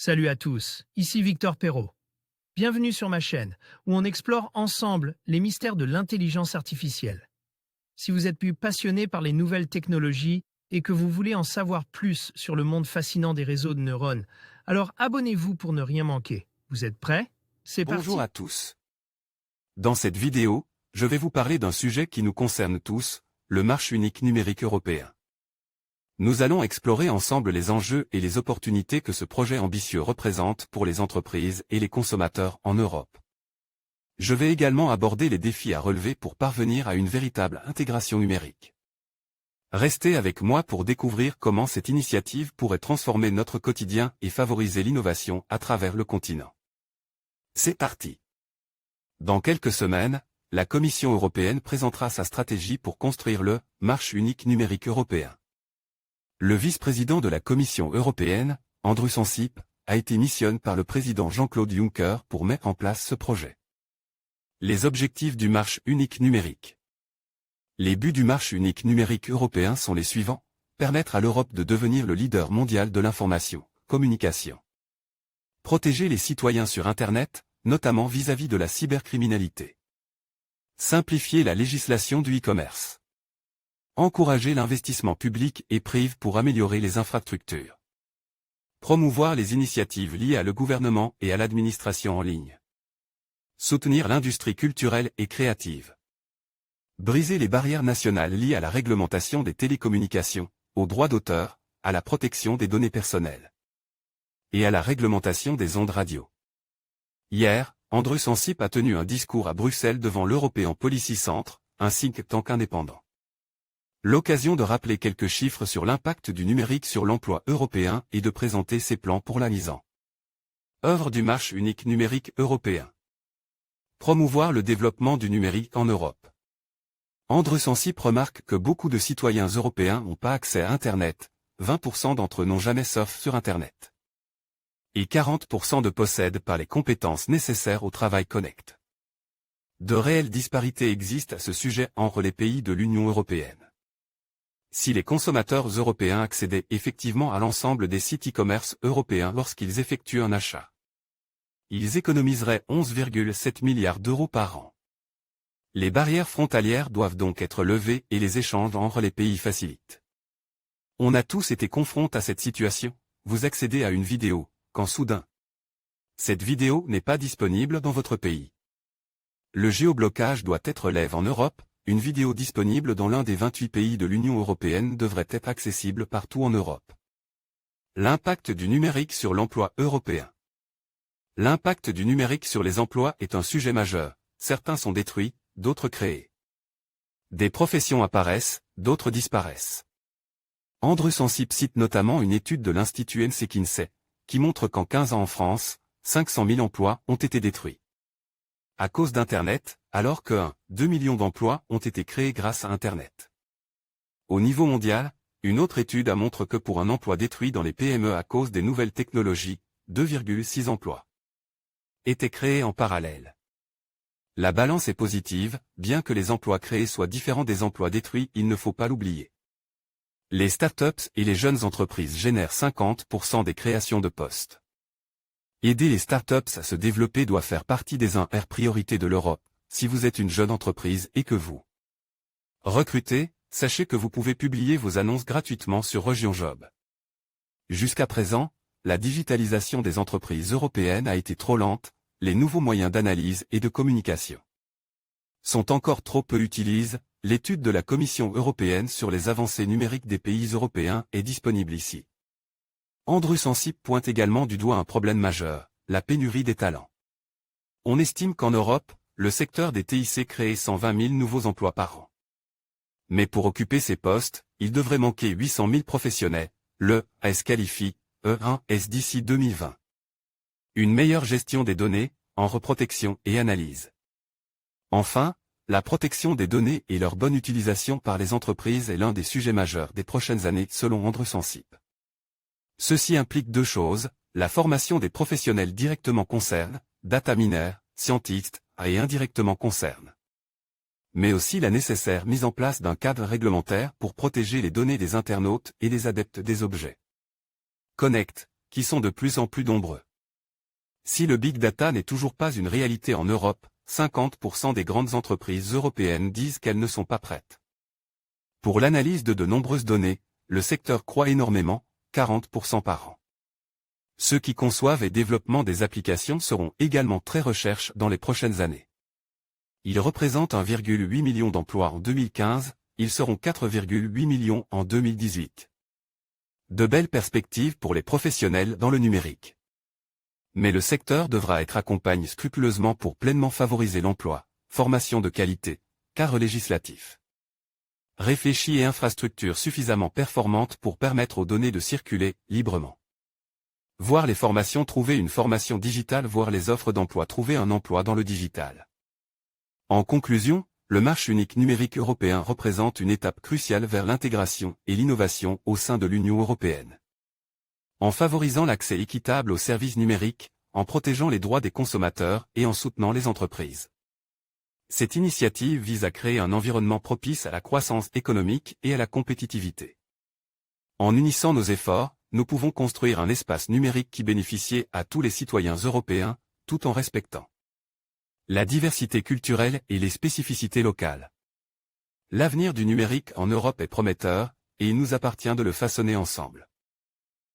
Salut à tous, ici Victor Perrault. Bienvenue sur ma chaîne, où on explore ensemble les mystères de l'intelligence artificielle. Si vous êtes plus passionné par les nouvelles technologies et que vous voulez en savoir plus sur le monde fascinant des réseaux de neurones, alors abonnez-vous pour ne rien manquer. Vous êtes prêts? C'est parti. Bonjour à tous. Dans cette vidéo, je vais vous parler d'un sujet qui nous concerne tous, le marché unique numérique européen. Nous allons explorer ensemble les enjeux et les opportunités que ce projet ambitieux représente pour les entreprises et les consommateurs en Europe. Je vais également aborder les défis à relever pour parvenir à une véritable intégration numérique. Restez avec moi pour découvrir comment cette initiative pourrait transformer notre quotidien et favoriser l'innovation à travers le continent. C'est parti. Dans quelques semaines, la Commission européenne présentera sa stratégie pour construire le marché unique numérique européen. Le vice-président de la Commission européenne, Andrus Ansip, a été missionné par le président Jean-Claude Juncker pour mettre en place ce projet. Les objectifs du marché unique numérique. Les buts du marché unique numérique européen sont les suivants: permettre à l'Europe de devenir le leader mondial de l'information, communication. Protéger les citoyens sur Internet, notamment vis-à-vis de la cybercriminalité. Simplifier la législation du e-commerce. Encourager l'investissement public et privé pour améliorer les infrastructures. Promouvoir les initiatives liées à le gouvernement et à l'administration en ligne. Soutenir l'industrie culturelle et créative. Briser les barrières nationales liées à la réglementation des télécommunications, aux droits d'auteur, à la protection des données personnelles. Et à la réglementation des ondes radio. Hier, Andrus Ansip a tenu un discours à Bruxelles devant l'European Policy Centre, un think tank indépendant. L'occasion de rappeler quelques chiffres sur l'impact du numérique sur l'emploi européen et de présenter ses plans pour la mise en œuvre du marché unique numérique européen. Promouvoir le développement du numérique en Europe. Andrus Ansip remarque que beaucoup de citoyens européens n'ont pas accès à Internet, 20% d'entre eux n'ont jamais surfé sur Internet. Et 40% de possèdent pas les compétences nécessaires au travail connect. De réelles disparités existent à ce sujet entre les pays de l'Union européenne. Si les consommateurs européens accédaient effectivement à l'ensemble des sites e-commerce européens lorsqu'ils effectuent un achat, ils économiseraient 11,7 milliards d'euros par an. Les barrières frontalières doivent donc être levées et les échanges entre les pays facilitent. On a tous été confrontés à cette situation. Vous accédez à une vidéo, quand soudain, cette vidéo n'est pas disponible dans votre pays. Le géoblocage doit être levé en Europe. Une vidéo disponible dans l'un des 28 pays de l'Union européenne devrait être accessible partout en Europe. L'impact du numérique sur l'emploi européen. L'impact du numérique sur les emplois est un sujet majeur. Certains sont détruits, d'autres créés. Des professions apparaissent, d'autres disparaissent. Andrus Ansip cite notamment une étude de l'Institut McKinsey, qui montre qu'en 15 ans en France, 500 000 emplois ont été détruits à cause d'Internet, alors que 2 millions d'emplois ont été créés grâce à Internet. Au niveau mondial, une autre étude montre que pour un emploi détruit dans les PME à cause des nouvelles technologies, 2,6 emplois étaient créés en parallèle. La balance est positive, bien que les emplois créés soient différents des emplois détruits, il ne faut pas l'oublier. Les startups et les jeunes entreprises génèrent 50% des créations de postes. Aider les startups à se développer doit faire partie des priorités de l'Europe. Si vous êtes une jeune entreprise et que vous recrutez, sachez que vous pouvez publier vos annonces gratuitement sur Region Job. Jusqu'à présent, la digitalisation des entreprises européennes a été trop lente, les nouveaux moyens d'analyse et de communication sont encore trop peu utilisés. L'étude de la Commission européenne sur les avancées numériques des pays européens est disponible ici. Andrus Ansip pointe également du doigt un problème majeur, la pénurie des talents. On estime qu'en Europe, le secteur des TIC crée 120 000 nouveaux emplois par an. Mais pour occuper ces postes, il devrait manquer 800 000 professionnels, S qualifie, E1S d'ici 2020. Une meilleure gestion des données, en reprotection et analyse. Enfin, la protection des données et leur bonne utilisation par les entreprises est l'un des sujets majeurs des prochaines années selon Andrus Ansip. Ceci implique deux choses: la formation des professionnels directement concernés, data miners, scientistes, et indirectement concernés. Mais aussi la nécessaire mise en place d'un cadre réglementaire pour protéger les données des internautes et des adeptes des objets. Connect, qui sont de plus en plus nombreux. Si le big data n'est toujours pas une réalité en Europe, 50% des grandes entreprises européennes disent qu'elles ne sont pas prêtes. Pour l'analyse de nombreuses données, le secteur croît énormément, 40% par an. Ceux qui conçoivent et développent des applications seront également très recherches dans les prochaines années. Ils représentent 1,8 million d'emplois en 2015, ils seront 4,8 millions en 2018. De belles perspectives pour les professionnels dans le numérique. Mais le secteur devra être accompagné scrupuleusement pour pleinement favoriser l'emploi, formation de qualité, cadre législatif réfléchi et infrastructures suffisamment performantes pour permettre aux données de circuler librement. Voir les formations, trouver une formation digitale, voir les offres d'emploi, trouver un emploi dans le digital. En conclusion, le marché unique numérique européen représente une étape cruciale vers l'intégration et l'innovation au sein de l'Union européenne. En favorisant l'accès équitable aux services numériques, en protégeant les droits des consommateurs et en soutenant les entreprises. Cette initiative vise à créer un environnement propice à la croissance économique et à la compétitivité. En unissant nos efforts, nous pouvons construire un espace numérique qui bénéficie à tous les citoyens européens, tout en respectant la diversité culturelle et les spécificités locales. L'avenir du numérique en Europe est prometteur, et il nous appartient de le façonner ensemble.